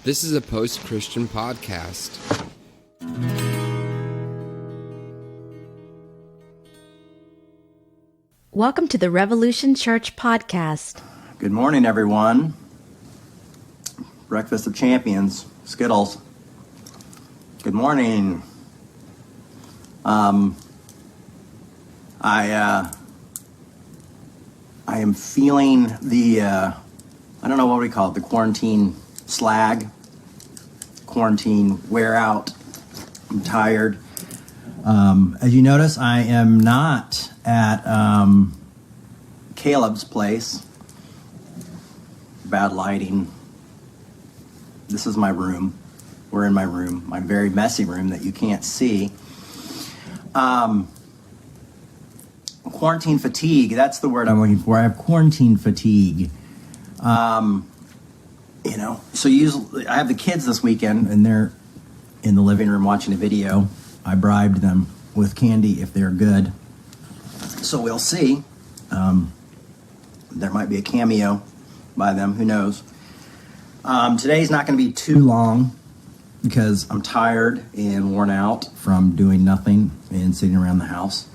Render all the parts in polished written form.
This is a post-Christian podcast. Welcome to the Revolution Church podcast. Good morning, everyone. Breakfast of Champions, Skittles. Good morning. I am feeling the, I don't know what we call it, the quarantine slag, quarantine wear out. I'm tired. As you notice, I am not at Caleb's place. Bad lighting. This is my room. We're in my room, my very messy room that you can't see. Quarantine fatigue, that's the word I'm looking for. I have quarantine fatigue. So usually I have the kids this weekend and they're in the living room watching a video. I bribed them with candy if they're good. So we'll see. There might be a cameo by them, who knows. Today's not going to be too long because I'm tired and worn out from doing nothing and sitting around the house.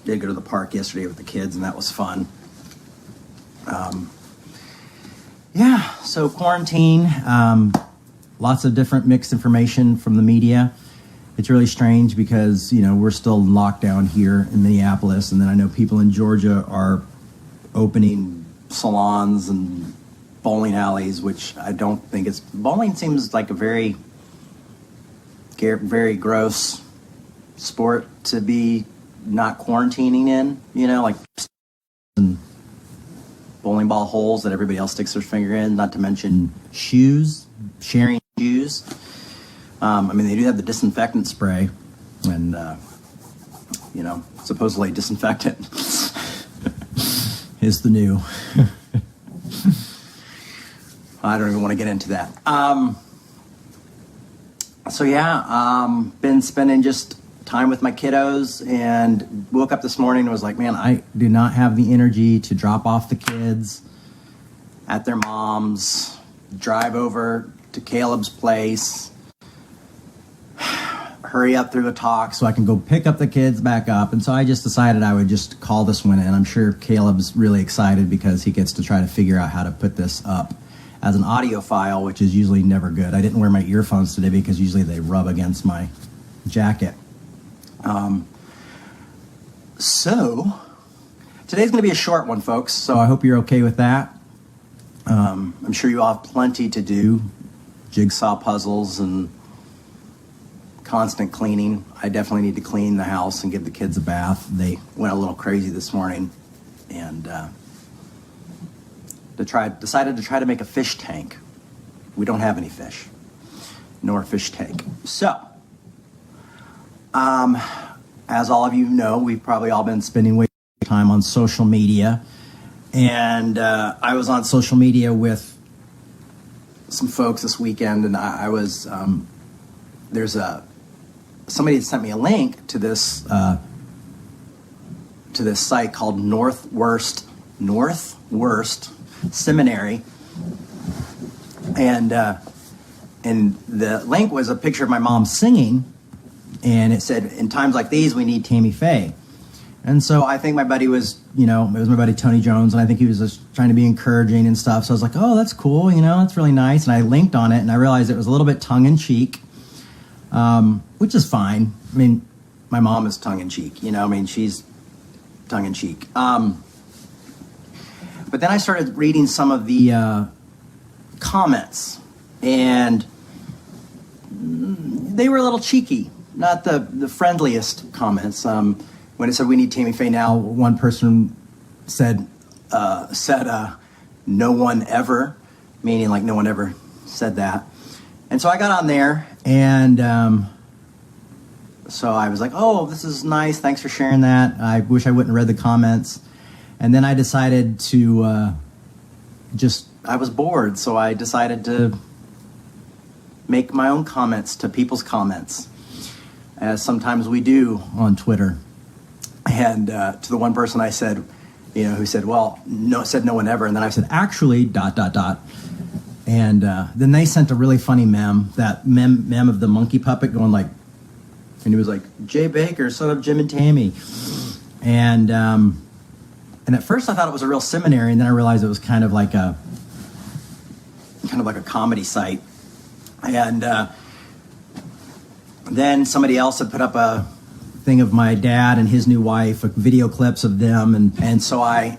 Did go to the park yesterday with the kids, and that was fun. So quarantine, lots of different mixed information from the media. It's really strange because, we're still in lockdown here in Minneapolis, and then I know people in Georgia are opening salons and bowling alleys, which I don't think it's... Bowling seems like a very, very gross sport to be not quarantining in, like and bowling ball holes that everybody else sticks their finger in, not to mention shoes, sharing shoes. They do have the disinfectant spray and, supposedly disinfectant is the new. I don't even want to get into that. Been spending just time with my kiddos and woke up this morning and was like, man, I do not have the energy to drop off the kids at their mom's, drive over to Caleb's place, hurry up through the talk so I can go pick up the kids back up. And so I just decided I would just call this one in. I'm sure Caleb's really excited because he gets to try to figure out how to put this up as an audio file, which is usually never good. I didn't wear my earphones today because usually they rub against my jacket. So today's going to be a short one, folks, so I hope you're okay with that. I'm sure you all have plenty to do, jigsaw puzzles and constant cleaning. I definitely need to clean the house and give the kids a bath. They went a little crazy this morning and decided to try to make a fish tank. We don't have any fish, nor a fish tank. So, as all of you know, we've probably all been spending way too much time on social media. And I was on social media with some folks this weekend, and I was, somebody had sent me a link to this site called Northwest Seminary. And the link was a picture of my mom singing. And it said, in times like these, we need Tammy Faye. And so I think my buddy was, it was my buddy Tony Jones, and I think he was just trying to be encouraging and stuff. So I was like, oh, that's cool, that's really nice. And I linked on it, and I realized it was a little bit tongue-in-cheek, which is fine. My mom is tongue-in-cheek, she's tongue-in-cheek. But then I started reading some of the comments, and they were a little cheeky. Not the friendliest comments. When it said we need Tammy Faye now, one person said no one ever, meaning like no one ever said that. And so I got on there, and so I was like, oh, this is nice. Thanks for sharing that. I wish I wouldn't have read the comments. And then I decided to I was bored, so I decided to make my own comments to people's comments, as sometimes we do on Twitter. And to the one person I said, who said, well, no, said no one ever. And then I said, actually, ... And then they sent a really funny meme, that meme of the monkey puppet going like, and he was like, Jay Baker, son of Jim and Tammy. And at first I thought it was a real seminary, and then I realized it was kind of like a comedy site. And then somebody else had put up a thing of my dad and his new wife, like video clips of them, and so I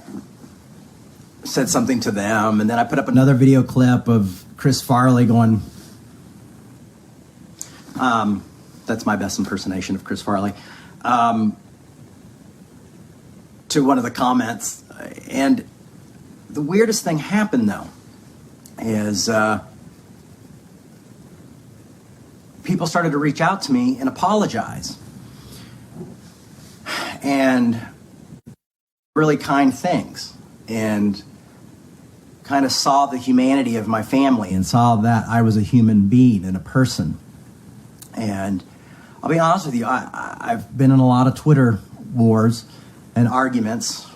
said something to them, and then I put up another video clip of Chris Farley going, that's my best impersonation of Chris Farley, to one of the comments. And the weirdest thing happened, though, is people started to reach out to me and apologize. And really kind things. And kind of saw the humanity of my family and saw that I was a human being and a person. And I'll be honest with you, I've been in a lot of Twitter wars and arguments,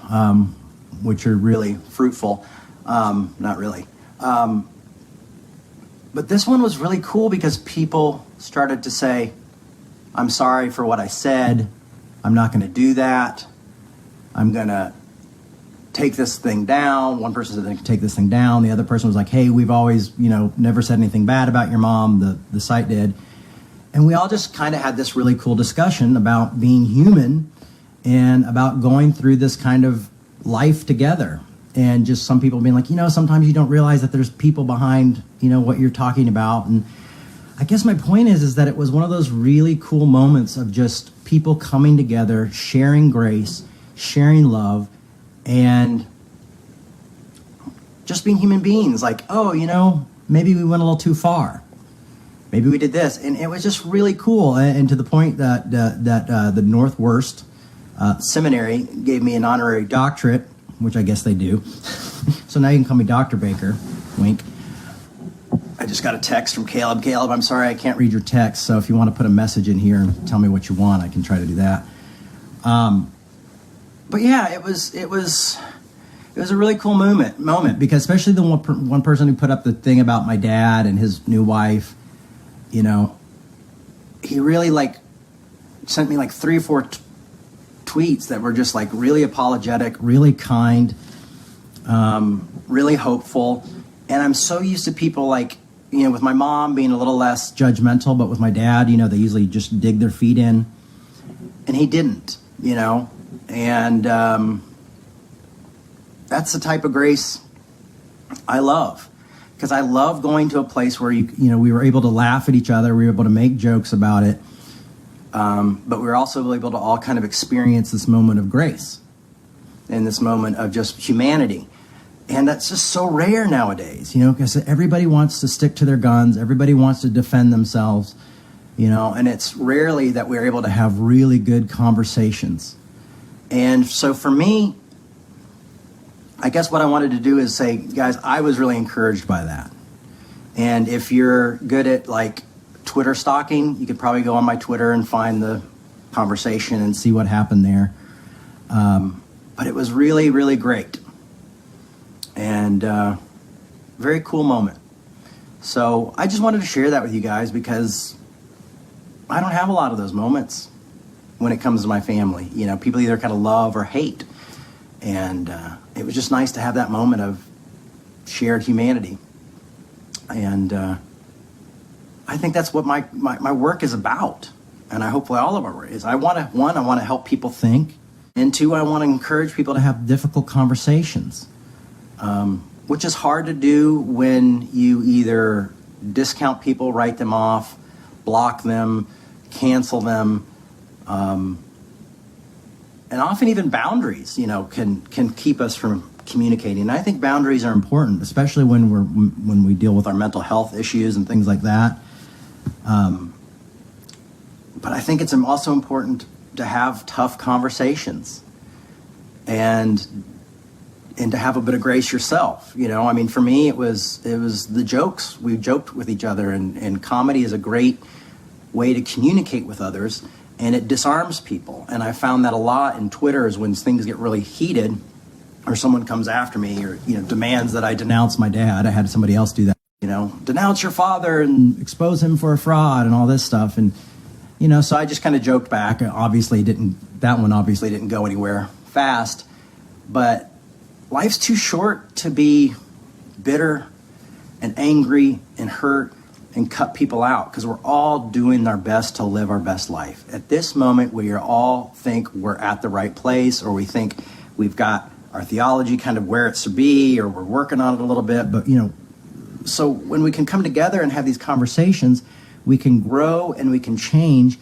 which are really fruitful. Not really. But this one was really cool because people started to say, I'm sorry for what I said. I'm not going to do that. I'm going to take this thing down. One person said, take this thing down. The other person was like, hey, we've always, never said anything bad about your mom. The site did. And we all just kind of had this really cool discussion about being human and about going through this kind of life together. And just some people being like, sometimes you don't realize that there's people behind, what you're talking about. And I guess my point is that it was one of those really cool moments of just people coming together, sharing grace, sharing love, and just being human beings. Like, maybe we went a little too far. Maybe we did this. And it was just really cool. And to the point that the Northwest Seminary gave me an honorary doctorate, which I guess they do. So now you can call me Dr. Baker. Wink. I just got a text from Caleb. Caleb, I'm sorry I can't read your text. So if you want to put a message in here and tell me what you want, I can try to do that. But yeah, it was a really cool moment because especially the one person who put up the thing about my dad and his new wife, he really sent me 3 or 4 tweets that were just really apologetic, really kind, really hopeful. And I'm so used to people with my mom being a little less judgmental, but with my dad, they usually just dig their feet in, and he didn't, and that's the type of grace I love, because I love going to a place where we were able to laugh at each other, we were able to make jokes about it, but we were also able to all kind of experience this moment of grace and this moment of just humanity. And that's just so rare nowadays, because everybody wants to stick to their guns, everybody wants to defend themselves, and it's rarely that we're able to have really good conversations. And so for me, I guess what I wanted to do is say, guys, I was really encouraged by that. And if you're good at Twitter stalking, you could probably go on my Twitter and find the conversation and see what happened there. But it was really, really great. And very cool moment. So I just wanted to share that with you guys because I don't have a lot of those moments when it comes to my family. People either kind of love or hate. And it was just nice to have that moment of shared humanity. And I think that's what my work is about. And hopefully all of our work is. I want to help people think. And 2, I want to encourage people to have difficult conversations. Which is hard to do when you either discount people, write them off, block them, cancel them, and often even boundaries, can keep us from communicating. And I think boundaries are important, especially when we deal with our mental health issues and things like that. But I think it's also important to have tough conversations and to have a bit of grace yourself. For me, it was the jokes. We joked with each other, and comedy is a great way to communicate with others, and it disarms people. And I found that a lot in Twitter is when things get really heated, or someone comes after me, or demands that I denounce my dad. I had somebody else do that. denounce your father and expose him for a fraud and all this stuff. And, so I just kind of joked back. That one obviously didn't go anywhere fast. But life's too short to be bitter and angry and hurt and cut people out, because we're all doing our best to live our best life. At this moment, we all think we're at the right place, or we think we've got our theology kind of where it should be, or we're working on it a little bit. But, so when we can come together and have these conversations, we can grow and we can change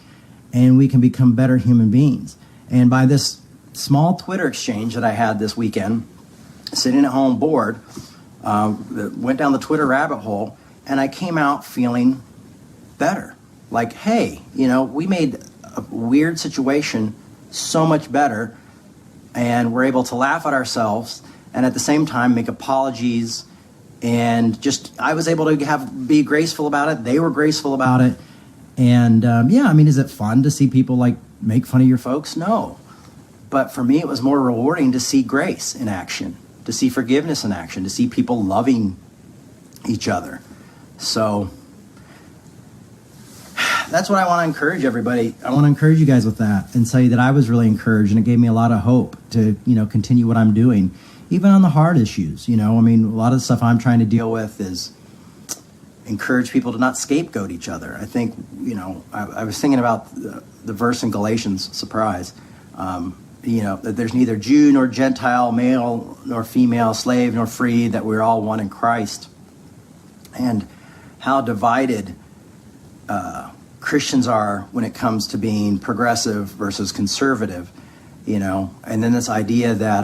and we can become better human beings. And by this small Twitter exchange that I had this weekend, sitting at home bored, went down the Twitter rabbit hole, and I came out feeling better. Like, hey, we made a weird situation so much better, and we're able to laugh at ourselves and at the same time make apologies. And I was able to be graceful about it. They were graceful about it. And is it fun to see people make fun of your folks? No. But for me, it was more rewarding to see grace in action, to see forgiveness in action, to see people loving each other. So that's what I want to encourage everybody. I want to encourage you guys with that and say that I was really encouraged, and it gave me a lot of hope to, continue what I'm doing, even on the hard issues. A lot of the stuff I'm trying to deal with is encourage people to not scapegoat each other. I think, I was thinking about the verse in Galatians, surprise, that there's neither Jew nor Gentile, male nor female, slave nor free, that we're all one in Christ. And how divided Christians are when it comes to being progressive versus conservative, and then this idea that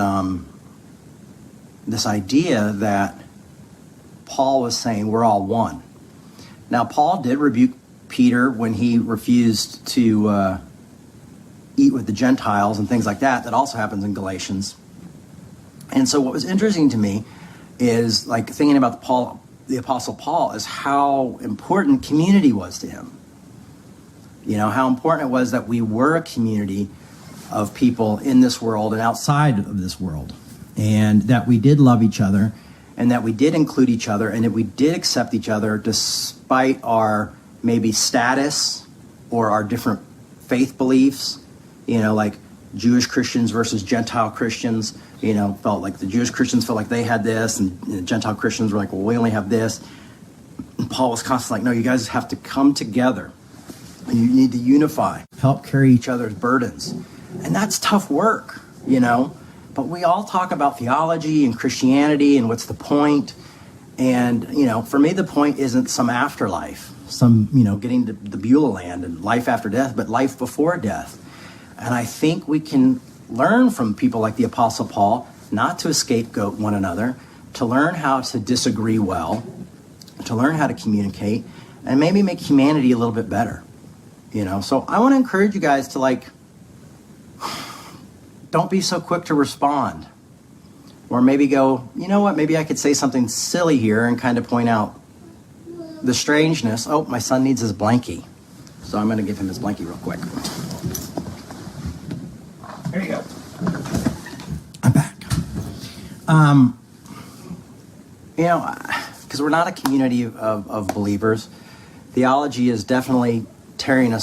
Paul was saying we're all one. Now, Paul did rebuke Peter when he refused to eat with the Gentiles and things like that. That also happens in Galatians. And so what was interesting to me is thinking about the Apostle Paul, is how important community was to him. How important it was that we were a community of people in this world and outside of this world, and that we did love each other, and that we did include each other, and that we did accept each other despite our maybe status or our different faith beliefs. Like Jewish Christians versus Gentile Christians, felt like the Jewish Christians felt like they had this, and the Gentile Christians were like, well, we only have this. And Paul was constantly like, no, you guys have to come together. And you need to unify, help carry each other's burdens. And that's tough work, But we all talk about theology and Christianity and what's the point. And, for me, the point isn't some afterlife, getting to the Beulah land and life after death, but life before death. And I think we can learn from people like the Apostle Paul not to scapegoat one another, to learn how to disagree well, to learn how to communicate, and maybe make humanity a little bit better. So I want to encourage you guys to don't be so quick to respond. Or maybe go, maybe I could say something silly here and kind of point out the strangeness. Oh, my son needs his blankie. So I'm going to give him his blankie real quick. There you go. I'm back. Because we're not a community of believers. Theology is definitely tearing a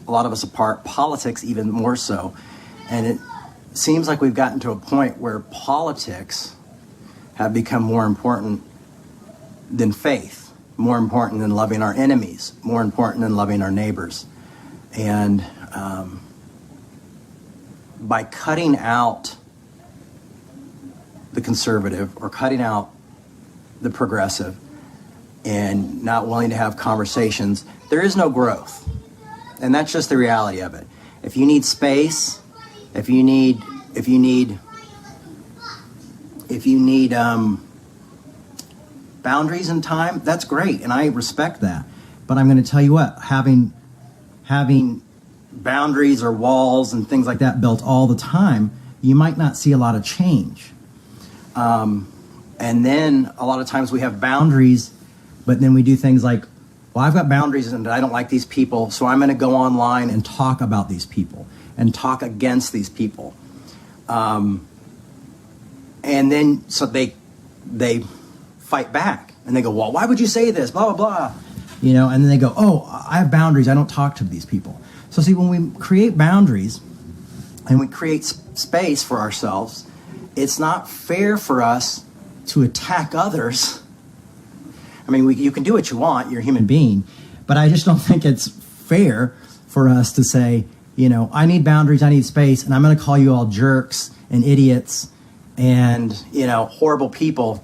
lot of us apart. Politics even more so. And it seems like we've gotten to a point where politics have become more important than faith, more important than loving our enemies, more important than loving our neighbors. And by cutting out the conservative or cutting out the progressive and not willing to have conversations, there is no growth. And that's just the reality of it. If you need space, if you need boundaries and time, that's great, and I respect that. But I'm going to tell you what, having boundaries or walls and things like that built all the time, you might not see a lot of change. And then a lot of times we have boundaries, but then we do things like, well, I've got boundaries and I don't like these people, so I'm going to go online and talk about these people and talk against these people. And then so they fight back. And they go, well, why would you say this? Blah, blah, blah. You know, and then they go, oh, I have boundaries. I don't talk to these people. So see, when we create boundaries and we create space for ourselves, it's not fair for us to attack others. I mean, you can do what you want. You're a human being. But I just don't think it's fair for us to say, you know, I need boundaries, I need space, and I'm going to call you all jerks and idiots and, you know, horrible people.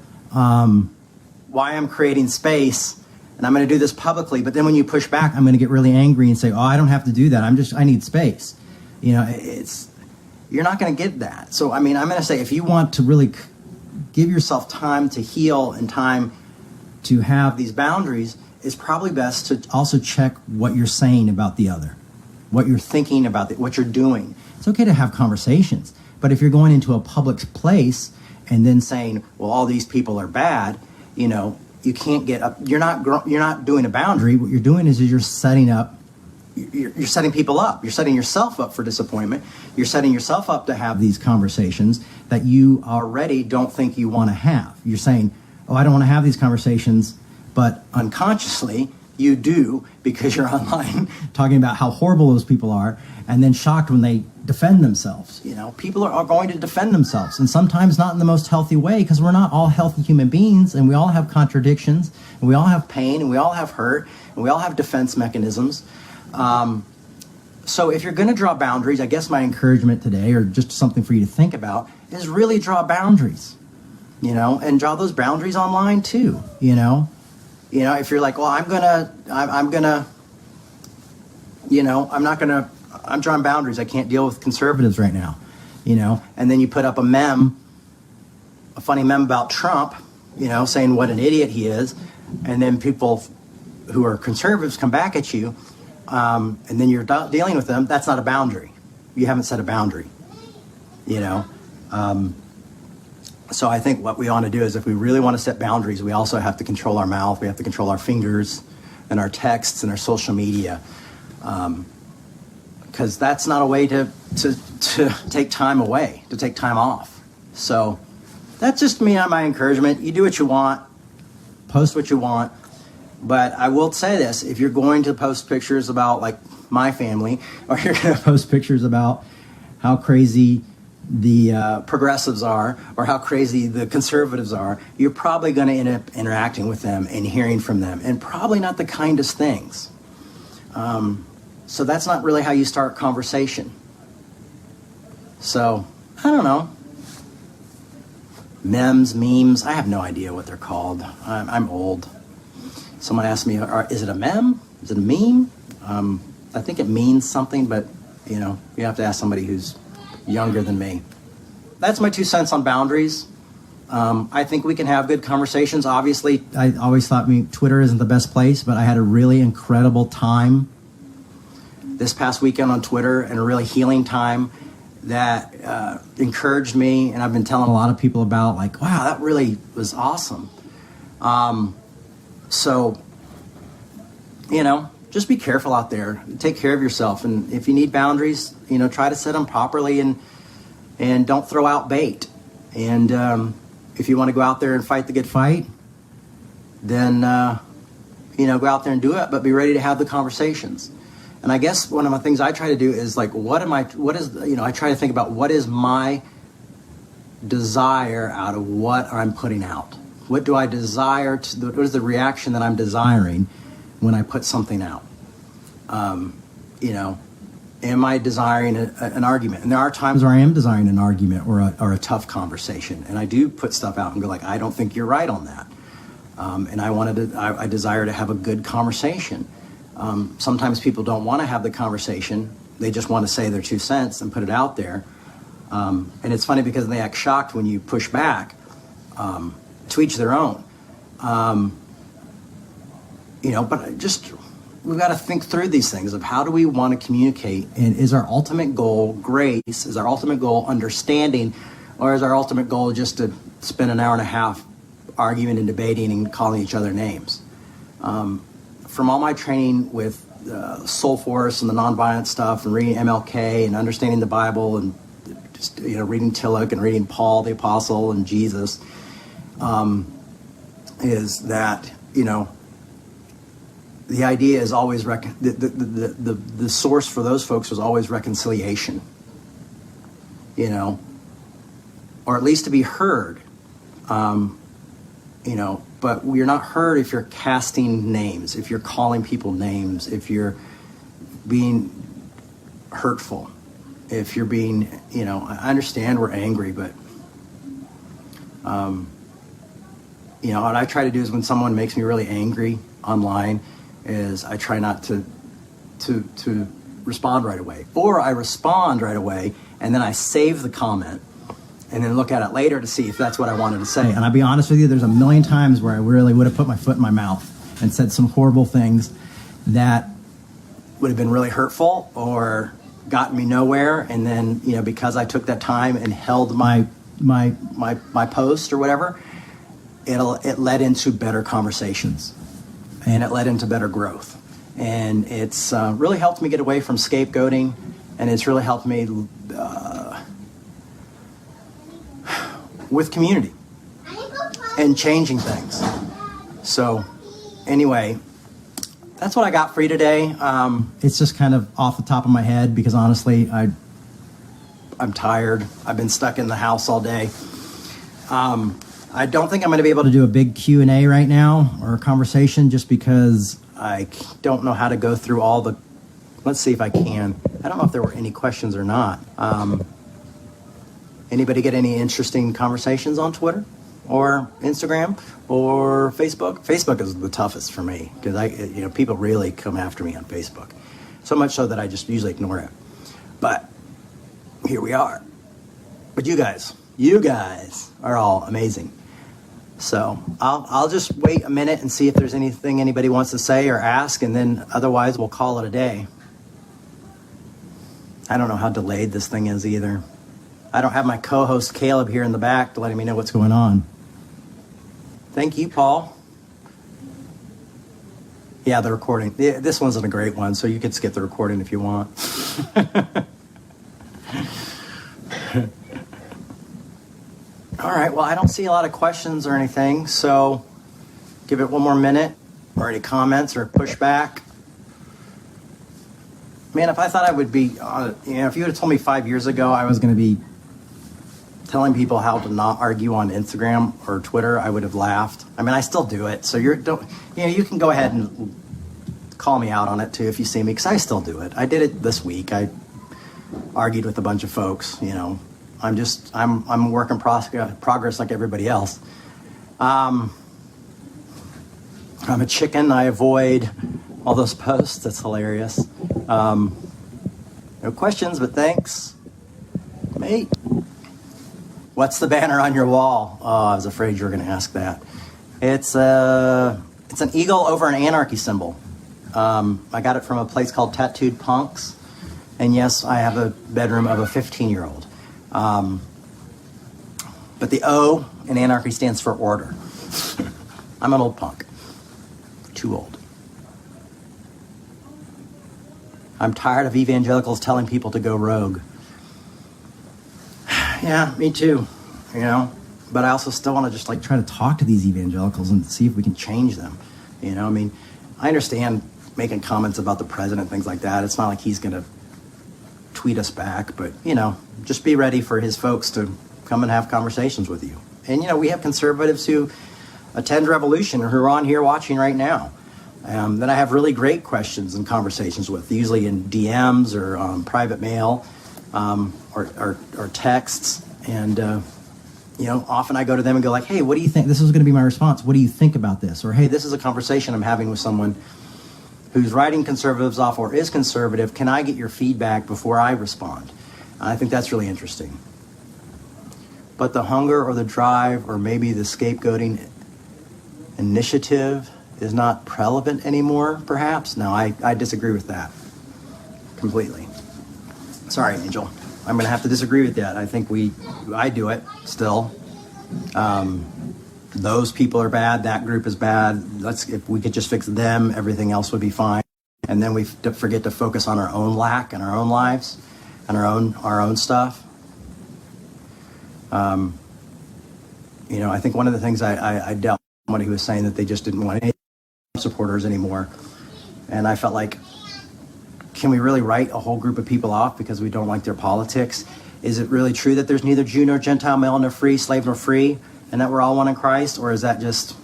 Why I'm creating space, and I'm going to do this publicly, but then when you push back, I'm going to get really angry and say, oh, I don't have to do that. I need space. You know, you're not going to get that. So, I mean, I'm going to say if you want to really give yourself time to heal and time to have these boundaries, it's probably best to also check what you're saying about the other, what you're thinking about, what you're doing. It's okay to have conversations, but if you're going into a public place and then saying, well, all these people are bad, you know, you can't get up. You're not doing a boundary. What you're doing is you're setting people up. You're setting yourself up for disappointment. You're setting yourself up to have these conversations that you already don't think you want to have. You're saying, oh, I don't want to have these conversations, but unconsciously you do, because you're online talking about how horrible those people are, and then shocked when they defend themselves. You know, people are going to defend themselves, and sometimes not in the most healthy way, because we're not all healthy human beings, and we all have contradictions, and we all have pain, and we all have hurt, and we all have defense mechanisms. So if you're going to draw boundaries, I guess my encouragement today, or just something for you to think about, is really draw boundaries, you know, and draw those boundaries online too, you know. You know, if you're like, well, I'm drawing boundaries. I can't deal with conservatives right now, you know. And then you put up a funny meme about Trump, you know, saying what an idiot he is. And then people who are conservatives come back at you, and then you're dealing with them. That's not a boundary. You haven't set a boundary, you know. So I think what we want to do is, if we really want to set boundaries, we also have to control our mouth. We have to control our fingers and our texts and our social media, because that's not a way to take time away, to take time off. So that's just my encouragement. You do what you want, post what you want, but I will say this: if you're going to post pictures about, like, my family, or you're going to post pictures about how crazy the progressives are, or how crazy the conservatives are, you're probably going to end up interacting with them and hearing from them, and probably not the kindest things. So that's not really how you start conversation. So, I don't know. Memes, I have no idea what they're called. I'm old. Someone asked me, is it a meme? Is it a meme? I think it means something, but, you know, you have to ask somebody who's younger than me. That's my 2 cents on boundaries. I think we can have good conversations. Obviously, I always thought Twitter isn't the best place, but I had a really incredible time this past weekend on Twitter, and a really healing time that encouraged me, and I've been telling a lot of people about, like, wow, that really was awesome. So, you know, just be careful out there. Take care of yourself. And if you need boundaries, you know, try to set them properly, and don't throw out bait. And if you want to go out there and fight the good fight, then, you know, go out there and do it, but be ready to have the conversations. And I guess one of the things I try to do is, like, I try to think about what is my desire out of what I'm putting out. What do I desire what is the reaction that I'm desiring when I put something out? You know, am I desiring an argument? And there are times where I am desiring an argument or a tough conversation, and I do put stuff out and go, like, I don't think you're right on that, and I desire to have a good conversation. Sometimes people don't want to have the conversation; they just want to say their 2 cents and put it out there. And it's funny because they act shocked when you push back. To each their own. You know, but we've got to think through these things of how do we want to communicate, and is our ultimate goal grace? Is our ultimate goal understanding, or is our ultimate goal just to spend an hour and a half arguing and debating and calling each other names? From all my training with Soul Force and the nonviolent stuff, and reading MLK and understanding the Bible, and just, you know, reading Tillich and reading Paul the Apostle and Jesus, is that, the idea is always the source for those folks was always reconciliation, or at least to be heard, but you're not heard if you're casting names, if you're calling people names, if you're being hurtful, if you're being, I understand we're angry, but, what I try to do is when someone makes me really angry online is I try not to respond right away, or I respond right away and then I save the comment and then look at it later to see if that's what I wanted to say. And I'll be honest with you, there's a million times where I really would have put my foot in my mouth and said some horrible things that would have been really hurtful or gotten me nowhere. And then, because I took that time and held my post or whatever, it led into better conversations and it led into better growth. And it's really helped me get away from scapegoating, and it's really helped me with community and changing things. So anyway, that's what I got for you today. It's just kind of off the top of my head because honestly, I'm tired. I've been stuck in the house all day. I don't think I'm going to be able to do a big Q&A right now or a conversation just because I don't know how to go through all the... Let's see if I can. I don't know if there were any questions or not. Anybody get any interesting conversations on Twitter or Instagram or Facebook? Facebook is the toughest for me because people really come after me on Facebook. So much so that I just usually ignore it. But here we are. But you guys are all amazing. So I'll just wait a minute and see if there's anything anybody wants to say or ask, and then otherwise we'll call it a day. I don't know how delayed this thing is either. I don't have my co-host Caleb here in the back to letting me know what's going on. Thank you, Paul. Yeah, the recording. This one's a great one, so you could skip the recording if you want. All right, well, I don't see a lot of questions or anything, so give it one more minute, or any comments or pushback. Man, if I thought I would be, if you would have told me 5 years ago I was going to be telling people how to not argue on Instagram or Twitter, I would have laughed. I mean, I still do it, so you can go ahead and call me out on it too if you see me, because I still do it. I did it this week. I argued with a bunch of folks, I'm a work in progress like everybody else. I'm a chicken. I avoid all those posts. That's hilarious. No questions, but thanks. Mate, what's the banner on your wall? Oh, I was afraid you were going to ask that. It's an eagle over an anarchy symbol. I got it from a place called Tattooed Punks. And yes, I have a bedroom of a 15-year-old. But the O in anarchy stands for order. I'm an old punk. Too old. I'm tired of evangelicals telling people to go rogue. Yeah, me too. But I also still want to just try to talk to these evangelicals and see if we can change them. I understand making comments about the president, things like that. It's not like he's going to tweet us back, but just be ready for his folks to come and have conversations with you. And we have conservatives who attend Revolution or who are on here watching right now that I have really great questions and conversations with, usually in DMs or private mail or texts. And often I go to them and go hey, what do you think? This is going to be my response. What do you think about this? Or hey, this is a conversation I'm having with someone who's writing conservatives off or is conservative. Can I get your feedback before I respond? I think that's really interesting. But the hunger or the drive or maybe the scapegoating initiative is not relevant anymore, perhaps? No, I disagree with that completely. Sorry, Angel. I'm going to have to disagree with that. I think I do it still. Those people are bad. That group is bad. If we could just fix them, everything else would be fine. And then we forget to focus on our own lack and our own lives and our own stuff. I think one of the things I dealt somebody who was saying that they just didn't want any supporters anymore. And I felt like, can we really write a whole group of people off because we don't like their politics? Is it really true that there's neither Jew nor Gentile, male nor free, slave nor free, and that we're all one in Christ? Or is that just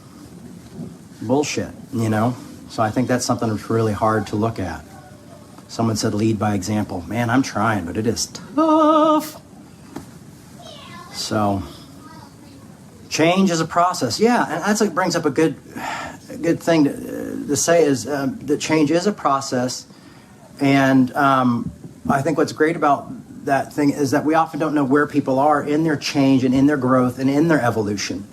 bullshit, you know? So I think that's something that's really hard to look at. Someone said lead by example. Man, I'm trying, but it is tough. So change is a process. Yeah, and that's what brings up a good thing to say is that change is a process. And I think what's great about that thing is that we often don't know where people are in their change and in their growth and in their evolution.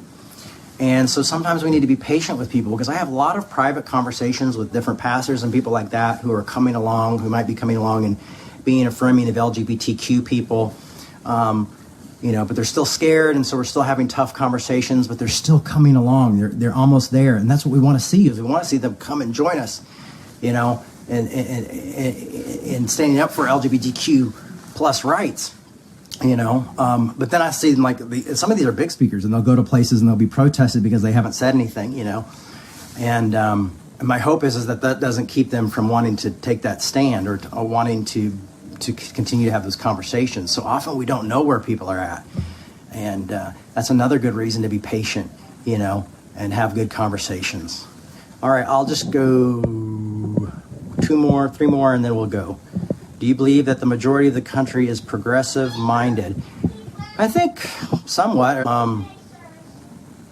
And so sometimes we need to be patient with people, because I have a lot of private conversations with different pastors and people like that who are coming along, who might be coming along and being affirming of LGBTQ people, but they're still scared, and so we're still having tough conversations, but they're still coming along. They're almost there, and that's what we want to see. Is we want to see them come and join us, and standing up for LGBTQ plus rights. But then I see them some of these are big speakers, and they'll go to places and they'll be protested because they haven't said anything, and my hope is that doesn't keep them from wanting to take that stand or wanting to continue to have those conversations. So often we don't know where people are at, and that's another good reason to be patient, and have good conversations. All right, I'll just go 3 more, and then we'll go. Do you believe that the majority of the country is progressive-minded? I think somewhat.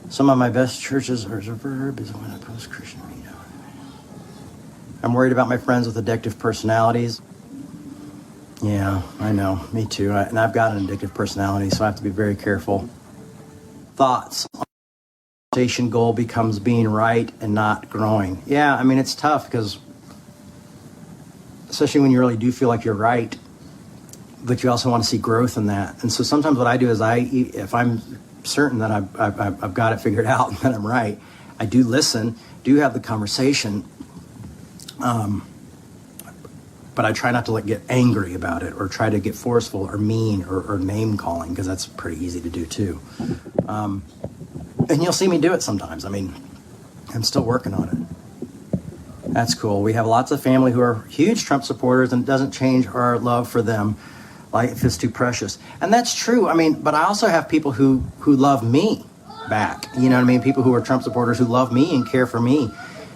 Some of my best churches are suburbs when I post-Christian media. I'm worried about my friends with addictive personalities. Yeah, I know. Me too. And I've got an addictive personality, so I have to be very careful. Thoughts? Conversation goal becomes being right and not growing. Yeah, I mean, it's tough because especially when you really do feel like you're right, but you also want to see growth in that. And so sometimes what I do is if I'm certain that I've got it figured out and that I'm right, I do listen, do have the conversation, but I try not to get angry about it or try to get forceful or mean or name calling, because that's pretty easy to do too. And you'll see me do it sometimes. I mean, I'm still working on it. That's cool. We have lots of family who are huge Trump supporters, and it doesn't change our love for them. Life is too precious. And that's true. I mean, but I also have people who love me back. You know what I mean? People who are Trump supporters who love me and care for me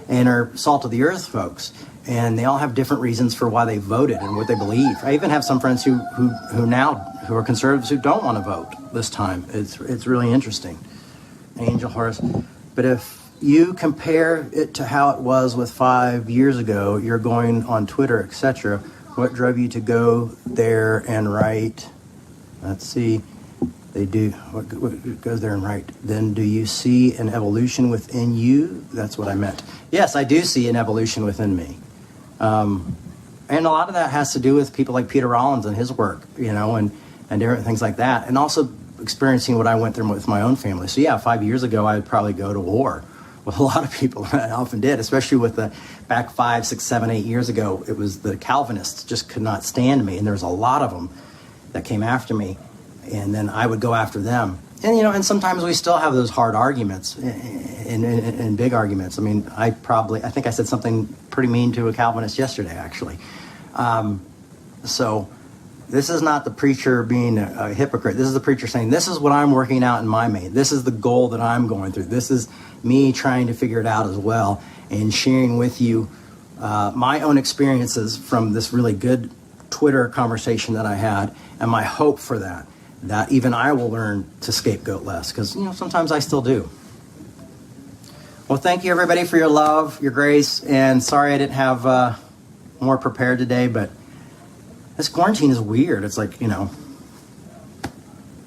and are salt of the earth folks. And they all have different reasons for why they voted and what they believe. I even have some friends who are conservatives who don't want to vote this time. It's really interesting. Angel Horse. But if you compare it to how it was with 5 years ago, you're going on Twitter, etc. What drove you to go there and write? Let's see. They do. What goes there and write? Then do you see an evolution within you? That's what I meant. Yes, I do see an evolution within me. And a lot of that has to do with people like Peter Rollins and his work, and different things like that. And also experiencing what I went through with my own family. So yeah, 5 years ago, I would probably go to war with a lot of people. I often did, especially with back 5, 6, 7, 8 years ago. It was the Calvinists just could not stand me, and there's a lot of them that came after me, and then I would go after them. And and sometimes we still have those hard arguments and big arguments. I mean, I think I said something pretty mean to a Calvinist yesterday, actually. So this is not the preacher being a hypocrite. This is the preacher saying, this is what I'm working out in my main. This is the goal that I'm going through. This is me trying to figure it out as well, and sharing with you my own experiences from this really good Twitter conversation that I had, and my hope for that even I will learn to scapegoat less, because sometimes I still do. Well, thank you everybody for your love, your grace, and sorry I didn't have more prepared today, but this quarantine is weird. It's like,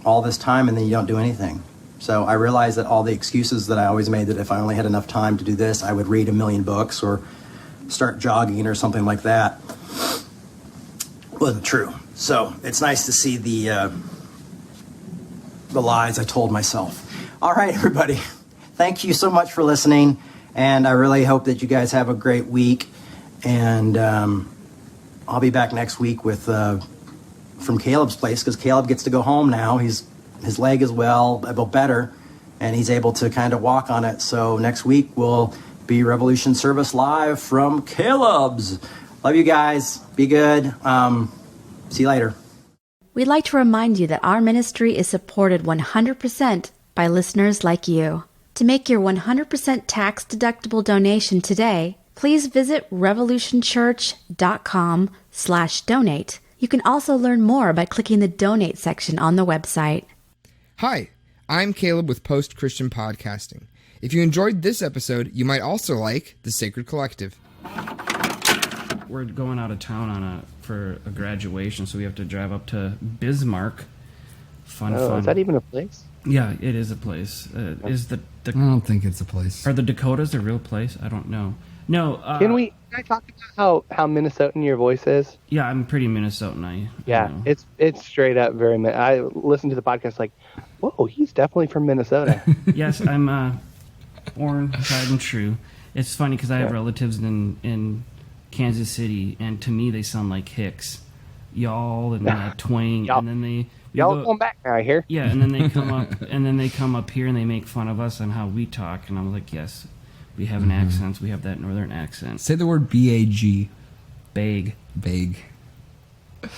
all this time and then you don't do anything. So I realized that all the excuses that I always made, that if I only had enough time to do this, I would read 1 million books or start jogging or something like that, wasn't true. So it's nice to see the lies I told myself. All right, everybody. Thank you so much for listening. And I really hope that you guys have a great week. And I'll be back next week with from Caleb's place, because Caleb gets to go home now. His leg is better, and he's able to kind of walk on it. So next week we'll be Revolution Service live from Caleb's. Love you guys. Be good. See you later. We'd like to remind you that our ministry is supported 100% by listeners like you. To make your 100% tax-deductible donation today, please visit revolutionchurch.com/donate. You can also learn more by clicking the donate section on the website. Hi, I'm Caleb with Post Christian Podcasting. If you enjoyed this episode, you might also like The Sacred Collective. We're going out of town for a graduation, so we have to drive up to Bismarck. Fun. Is that even a place? Yeah, it is a place. Is the I don't think it's a place. Are the Dakotas a real place? I don't know. No. Can I talk about how Minnesotan your voice is? Yeah, I'm pretty Minnesotan. Yeah, it's straight up very. I listened to the podcast like, whoa, he's definitely from Minnesota. Yes, I'm born, tried and true. It's funny because I have relatives in Kansas City, and to me they sound like Hicks, y'all, and twang, y'all. And then y'all going back now, I hear. Yeah, and then they come up, here and they make fun of us on how we talk, and I'm like, yes, we have an accent, we have that northern accent. Say the word B-A-G. Bag. Bag.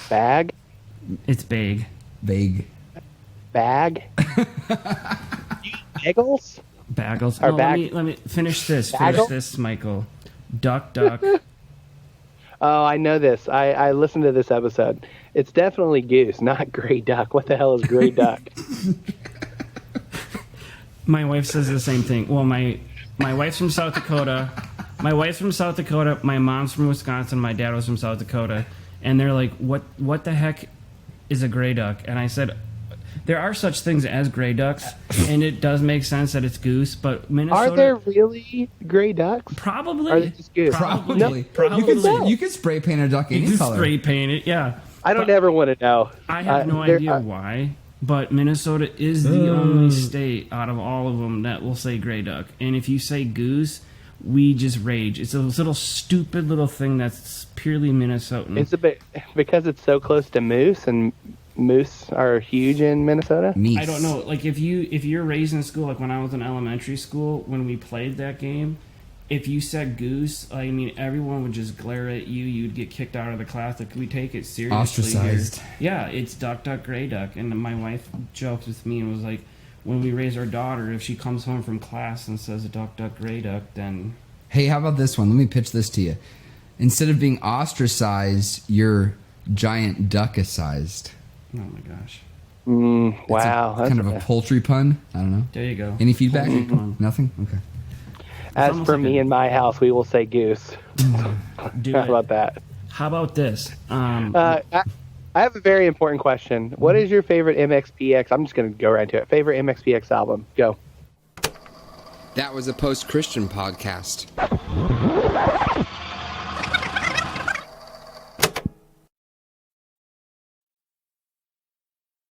Bag. It's bag. Bag. Bag. Bagels. Bagels. Or No, bag- let me finish this. Bagel? Finish this, Michael. Duck, duck. Oh, I know this. I listened to this episode. It's definitely goose, not gray duck. What the hell is gray duck? My wife says the same thing. Well, my wife's from South Dakota. My wife's from South Dakota. My mom's from Wisconsin. My dad was from South Dakota. And they're like, what the heck is a gray duck? And I said, there are such things as gray ducks, and it does make sense that it's goose, but Minnesota... Are there really gray ducks? Probably. Or are they just goose? Probably. No, Probably. You could spray paint a duck any You can color. spray paint it, yeah. I don't ever want to know. I have no idea why, but Minnesota is the only state out of all of them that will say gray duck. And if you say goose, we just rage. It's a little stupid little thing that's purely Minnesotan. It's a bit because it's so close to moose, and moose are huge in Minnesota. Meese. I don't know. Like if you're raised in school, like when I was in elementary school, when we played that game, if you said goose, I mean everyone would just glare at you. You'd get kicked out of the class. Like we take it seriously. Ostracized. Here. Yeah, it's duck, duck, gray duck. And my wife joked with me and was like, when we raise our daughter, if she comes home from class and says duck, duck, gray duck, then... Hey, how about this one? Let me pitch this to you. Instead of being ostracized, you're giant duck-sized. Oh my gosh. Wow. Kind of a poultry pun. I don't know. There you go. Any feedback? Poultry pun. Nothing? Okay. As almost for like me a- in my house, we will say goose. Do How it. about that? How about this? I have a very important question. What is your favorite MXPX? I'm just going to go right to it. Favorite MXPX album? Go. That was a Post Christian podcast.